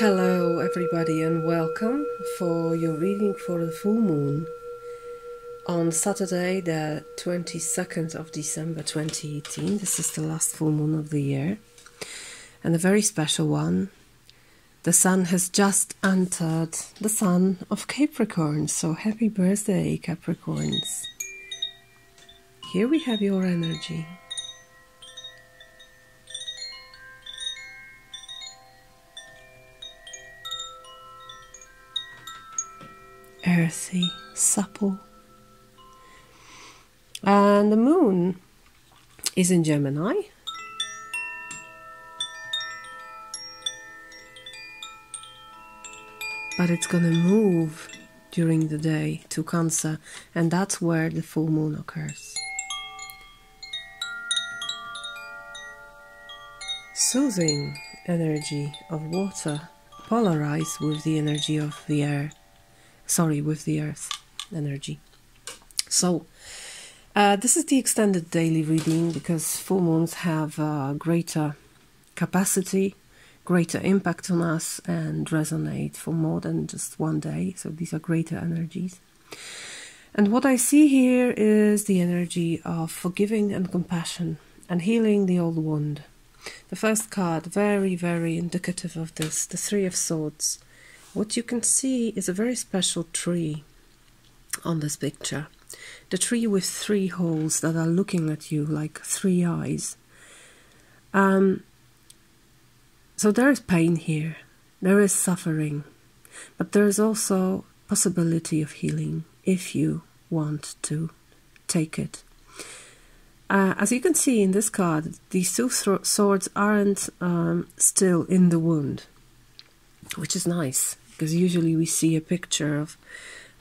Hello everybody and welcome for your reading for the full moon on Saturday the 22nd of December 2018. This is the last full moon of the year and a very special one. The sun has just entered the sign of Capricorn, so happy birthday Capricorns. Here we have your energy. Earthy, supple. And the moon is in Gemini. But it's going to move during the day to Cancer, and that's where the full moon occurs. Soothing energy of water polarized with the energy of the air. With the earth energy. So this is the extended daily reading because full moons have greater capacity, greater impact on us and resonate for more than just one day. So these are greater energies. And what I see here is the energy of forgiving and compassion and healing the old wound. The first card, very, very indicative of this, the Three of Swords. What you can see is a very special tree on this picture. The tree with three holes that are looking at you like three eyes. So there is pain here, there is suffering, but there is also possibility of healing if you want to take it. As you can see in this card, these two swords aren't still in the wound, which is nice. Because usually we see a picture of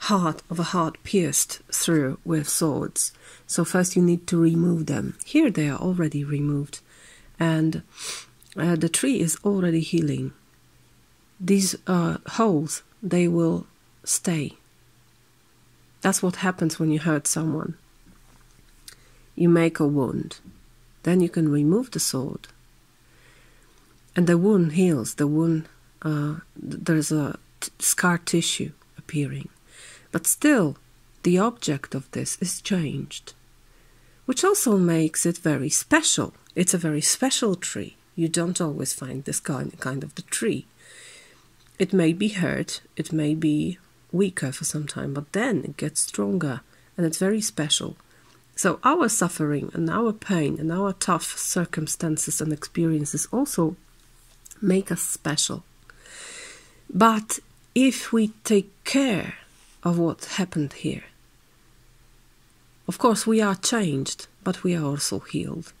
a heart pierced through with swords. So first you need to remove them. Here they are already removed, and the tree is already healing. These holes, they will stay. That's what happens when you hurt someone. You make a wound, then you can remove the sword, and the wound heals. The wound, there's a scar tissue appearing, but still the object of this is changed, which also makes it very special. It's a very special tree. You don't always find this kind of the tree. It may be hurt, it may be weaker for some time, but then it gets stronger and it's very special. So our suffering and our pain and our tough circumstances and experiences also make us special. But if we take care of what happened here, of course we are changed, but we are also healed.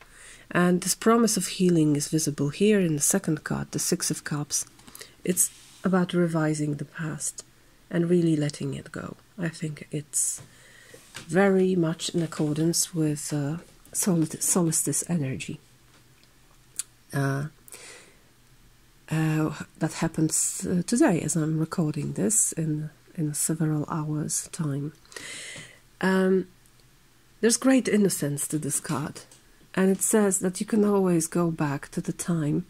And this promise of healing is visible here in the second card, the Six of Cups. It's about revising the past and really letting it go. I think it's very much in accordance with solstice energy. That happens today as I'm recording this in several hours time. There's great innocence to this card, and it says that you can always go back to the time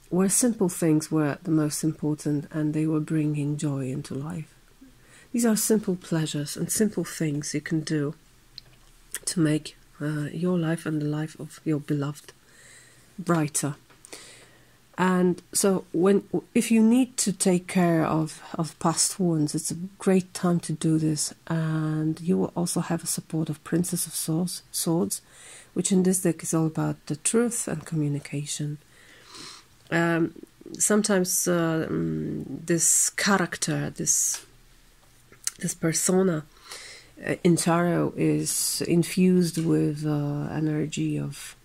where simple things were the most important and they were bringing joy into life. These are simple pleasures and simple things you can do to make your life and the life of your beloved brighter. And so if you need to take care of past wounds, it's a great time to do this. And you will also have a support of Princess of Swords, which in this deck is all about the truth and communication. Sometimes this character, this persona in tarot is infused with energy of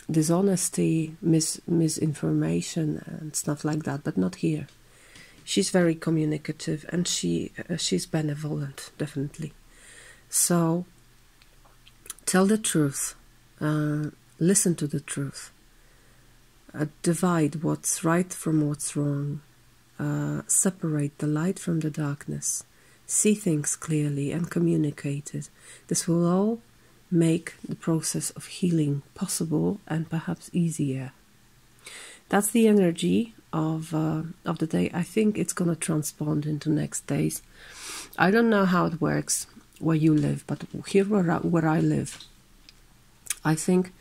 dishonesty, misinformation and stuff like that, but not here. She's very communicative and she's benevolent, definitely. So tell the truth, listen to the truth, divide what's right from what's wrong, separate the light from the darkness, see things clearly and communicate it. This will all make the process of healing possible and perhaps easier. that's the energy of the day. I think it's going to transpond into next days. I don't know how it works where you live, but here where I live, I think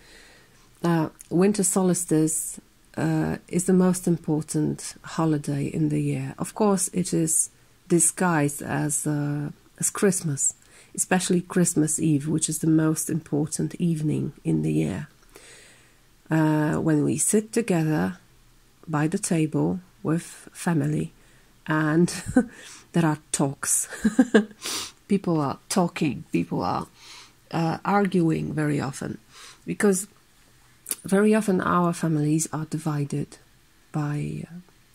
winter solstice is the most important holiday in the year. Of course, it is disguised as Christmas, especially Christmas Eve, which is the most important evening in the year. When we sit together by the table with family, and there are talks. People are talking, people are arguing very often, because very often our families are divided by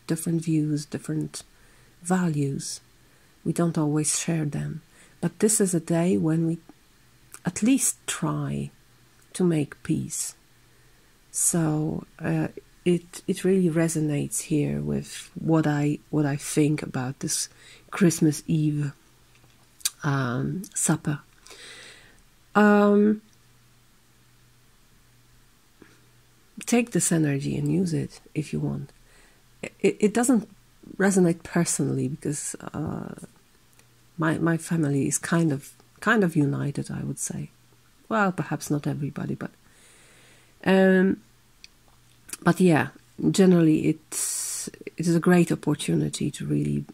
different views, different values. We don't always share them. But this is a day when we at least try to make peace. So it really resonates here with what I think about this Christmas Eve supper. Take this energy and use it if you want. It doesn't resonate personally, because my family is kind of united, I would say. Well, perhaps not everybody, but yeah, generally it is a great opportunity to really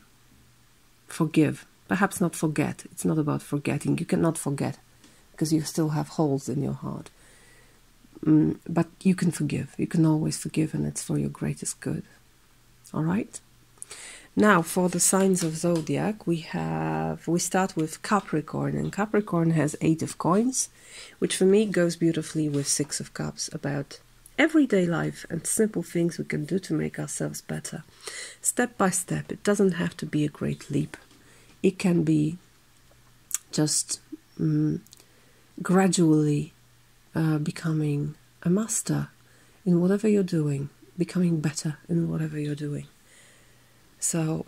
forgive. Perhaps not forget. It's not about forgetting. You cannot forget, because you still have holes in your heart. But you can forgive. You can always forgive, and it's for your greatest good. All right? Now, for the signs of zodiac, we start with Capricorn, and Capricorn has 8 of coins, which for me goes beautifully with 6 of cups, about everyday life and simple things we can do to make ourselves better. Step by step. It doesn't have to be a great leap. It can be just gradually becoming a master in whatever you're doing, becoming better in whatever you're doing. So,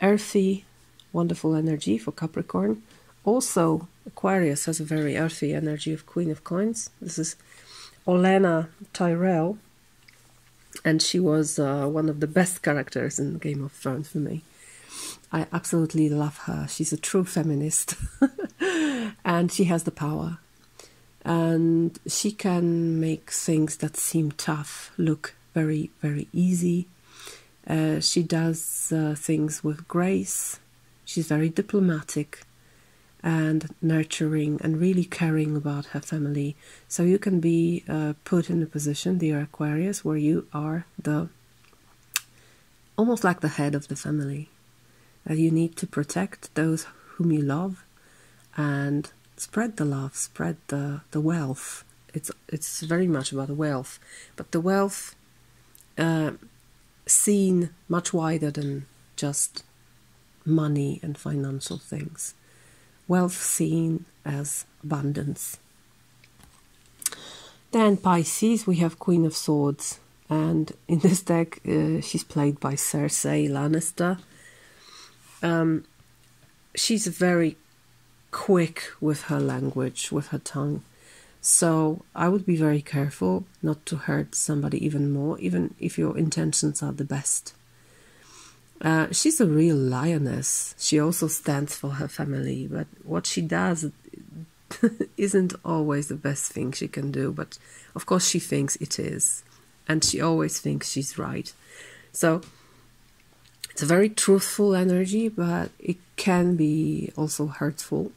earthy, wonderful energy for Capricorn. Also, Aquarius has a very earthy energy of Queen of Coins. This is Olenna Tyrell, and she was one of the best characters in Game of Thrones for me. I absolutely love her. She's a true feminist, and she has the power. And she can make things that seem tough look very, very easy. She does things with grace. She's very diplomatic and nurturing and really caring about her family. So you can be put in a position, dear Aquarius, where you are almost like the head of the family. You need to protect those whom you love and spread the love, spread the wealth. It's very much about wealth, but the wealth seen much wider than just money and financial things. Wealth seen as abundance. Then Pisces, we have Queen of Swords, and in this deck she's played by Cersei Lannister. She's very quick with her language, with her tongue. So I would be very careful not to hurt somebody even more, even if your intentions are the best. She's a real lioness. She also stands for her family, but what she does isn't always the best thing she can do. But of course she thinks it is, and she always thinks she's right. So it's a very truthful energy, but it can be also hurtful.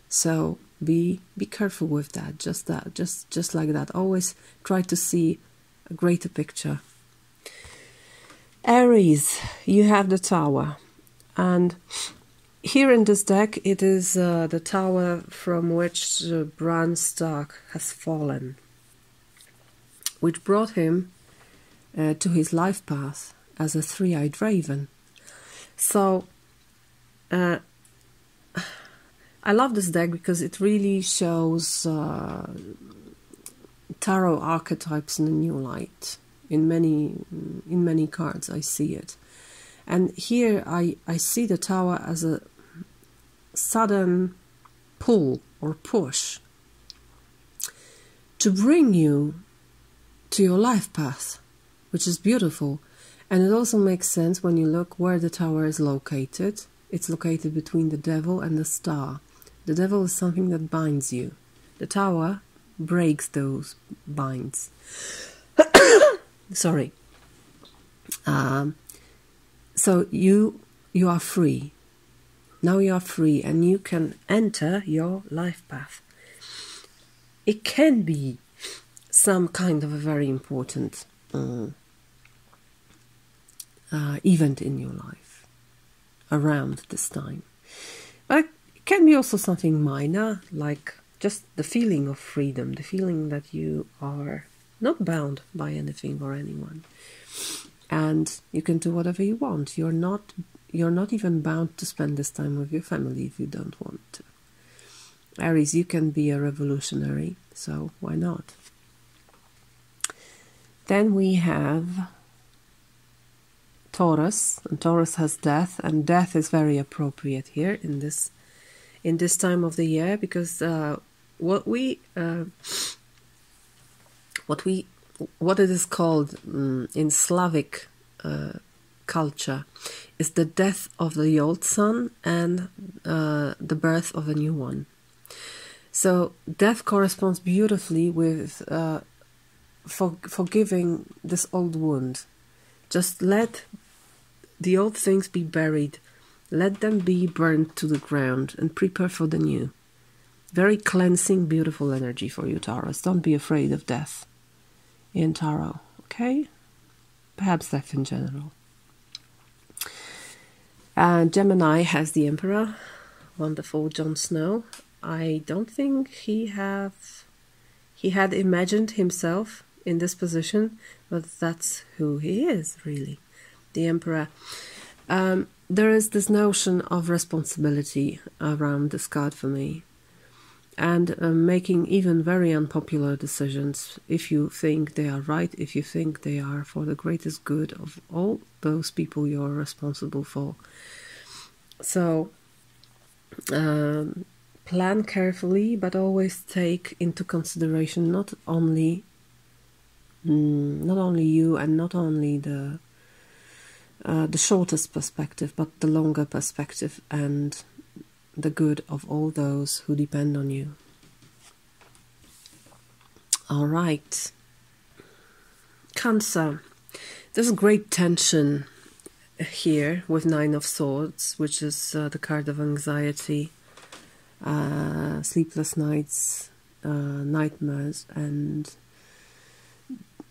So be careful with that. Just like that. Always try to see a greater picture. Aries, you have the Tower, and here in this deck it is the tower from which Bran Stark has fallen, which brought him to his life path as a three-eyed raven. So I love this deck because it really shows tarot archetypes in a new light. In many cards I see it. And here I see the Tower as a sudden pull or push to bring you to your life path. which is beautiful. And it also makes sense when you look where the tower is located. It's located between the devil and the star. The devil is something that binds you. The tower breaks those binds. Sorry. So you are free. Now you are free and you can enter your life path. It can be some kind of a very important event in your life around this time. But it can be also something minor, like just the feeling of freedom, the feeling that you are not bound by anything or anyone. And you can do whatever you want. You're not even bound to spend this time with your family if you don't want to. Aries, you can be a revolutionary, so why not? Then we have Taurus, and Taurus has death, and death is very appropriate here in this time of the year, because what it is called in Slavic culture is the death of the old sun and the birth of a new one. So death corresponds beautifully with forgiving this old wound. Just let the old things be buried. Let them be burned to the ground and prepare for the new. Very cleansing, beautiful energy for you, Taurus. Don't be afraid of death in tarot, okay? Perhaps death in general. Gemini has the Emperor, wonderful Jon Snow. I don't think he had imagined himself in this position, but that's who he is, really, the Emperor. There is this notion of responsibility around this card for me, and making even very unpopular decisions if you think they are right, if you think they are for the greatest good of all those people you're responsible for. So plan carefully, but always take into consideration not only you and not only the shortest perspective, but the longer perspective and the good of all those who depend on you. All right. Cancer. There's great tension here with Nine of Swords, which is the card of anxiety, sleepless nights, nightmares, and,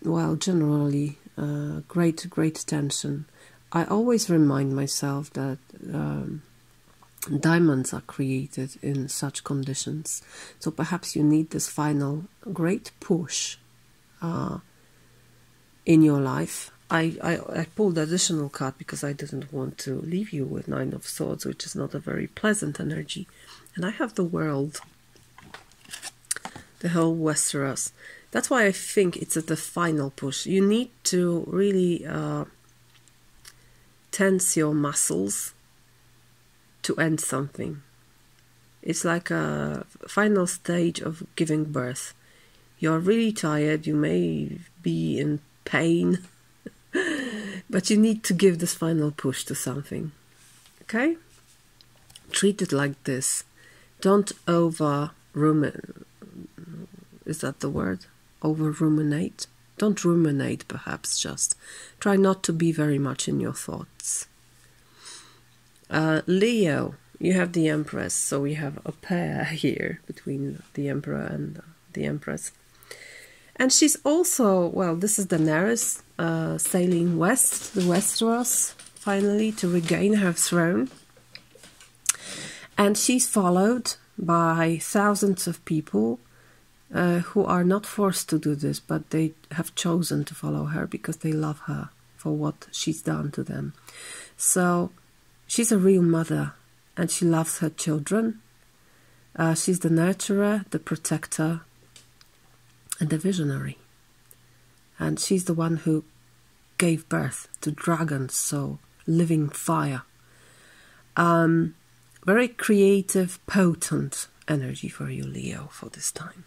well, generally great tension. I always remind myself that diamonds are created in such conditions, so perhaps you need this final great push in your life. I pulled additional card because I didn't want to leave you with Nine of Swords, which is not a very pleasant energy. And I have the world, the whole Westeros. That's why I think it's at the final push. You need to really tense your muscles to end something. It's like a final stage of giving birth. You're really tired, you may be in pain, but you need to give this final push to something. Okay? Treat it like this. Don't over-ruminate. Is that the word? Over-ruminate? Don't ruminate, perhaps, just. Try not to be very much in your thoughts. Leo, you have the Empress, so we have a pair here between the Emperor and the Empress. And she's also, well, this is Daenerys sailing west, the Westeros, finally, to regain her throne. And she's followed by thousands of people who are not forced to do this, but they have chosen to follow her because they love her for what she's done to them. So she's a real mother, and she loves her children. She's the nurturer, the protector, and the visionary. And she's the one who gave birth to dragons, so living fire. Very creative, potent energy for you, Leo, for this time.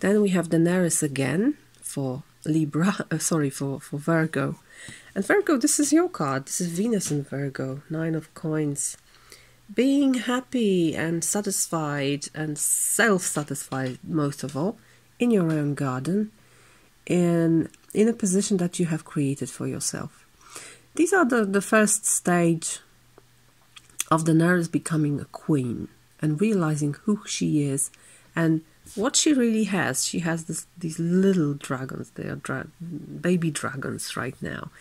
Then we have Daenerys again for Libra, sorry, for Virgo. And Virgo, this is your card. This is Venus in Virgo, 9 of Coins. Being happy and satisfied and self-satisfied, most of all, in your own garden, in a position that you have created for yourself. These are the first stage of the nurse becoming a queen and realizing who she is and what she really has. She has these little dragons. They are baby dragons right now.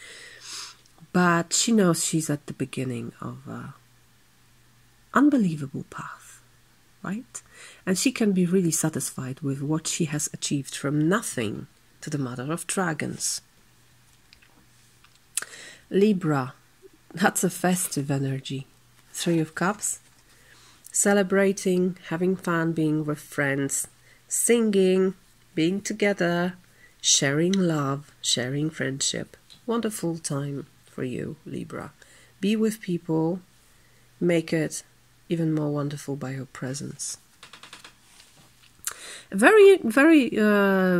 But she knows she's at the beginning of an unbelievable path, right? And she can be really satisfied with what she has achieved from nothing to the mother of dragons. Libra, that's a festive energy. 3 of Cups. Celebrating, having fun, being with friends, singing, being together, sharing love, sharing friendship. Wonderful time for you, Libra. Be with people, make it even more wonderful by your presence. Very, very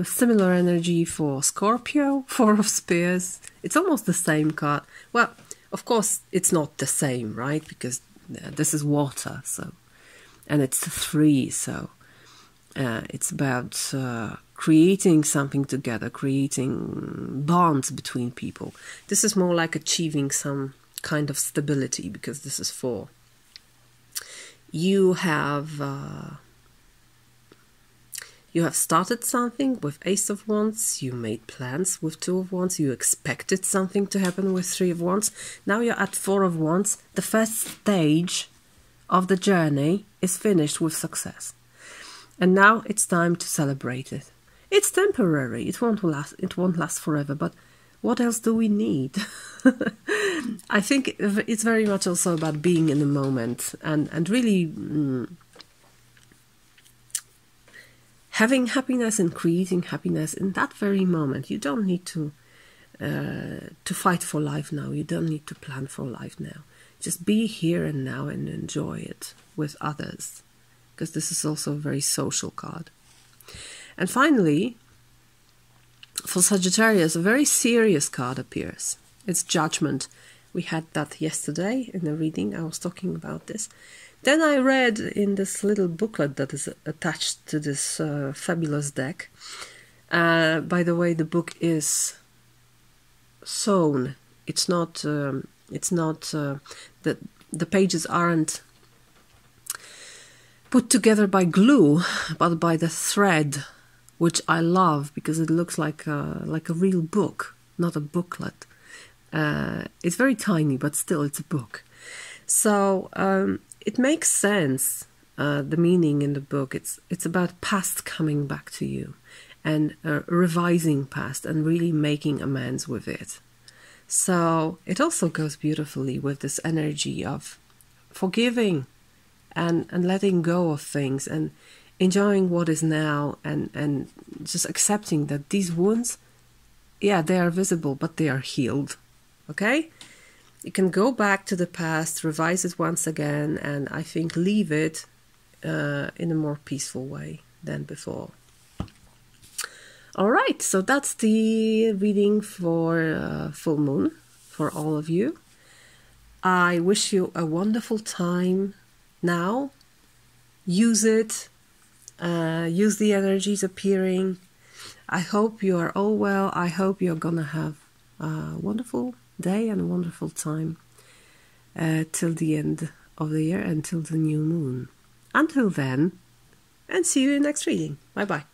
similar energy for Scorpio, 4 of Spears. It's almost the same card. Well, of course, it's not the same, right? Because this is water, so, and it's 3, so it's about creating something together, creating bonds between people. This is more like achieving some kind of stability, because this is 4. You have started something with Ace of Wands, you made plans with 2 of Wands, you expected something to happen with 3 of Wands. Now you're at 4 of Wands. The first stage of the journey is finished with success. And now it's time to celebrate it. It's temporary, it won't last forever, but what else do we need? I think it's very much also about being in the moment and really having happiness and creating happiness in that very moment. You don't need to fight for life now. You don't need to plan for life now. Just be here and now and enjoy it with others, because this is also a very social card. And finally, for Sagittarius, a very serious card appears. It's Judgment. We had that yesterday in the reading. I was talking about this. Then I read in this little booklet that is attached to this fabulous deck. By the way, the book is sewn. It's not. The pages aren't put together by glue, but by the thread, which I love because it looks like a real book, not a booklet. It's very tiny, but still, it's a book. So it makes sense. The meaning in the book. It's about past coming back to you, and revising past and really making amends with it. So it also goes beautifully with this energy of forgiving and letting go of things and enjoying what is now, and just accepting that these wounds, yeah, they are visible, but they are healed. Okay? You can go back to the past, revise it once again, and I think leave it in a more peaceful way than before. All right, so that's the reading for full moon for all of you. I wish you a wonderful time now. Use it. Use the energies appearing. I hope you are all well. I hope you're gonna have a wonderful day and a wonderful time till the end of the year, until the new moon. Until then, and see you in next reading. Bye bye.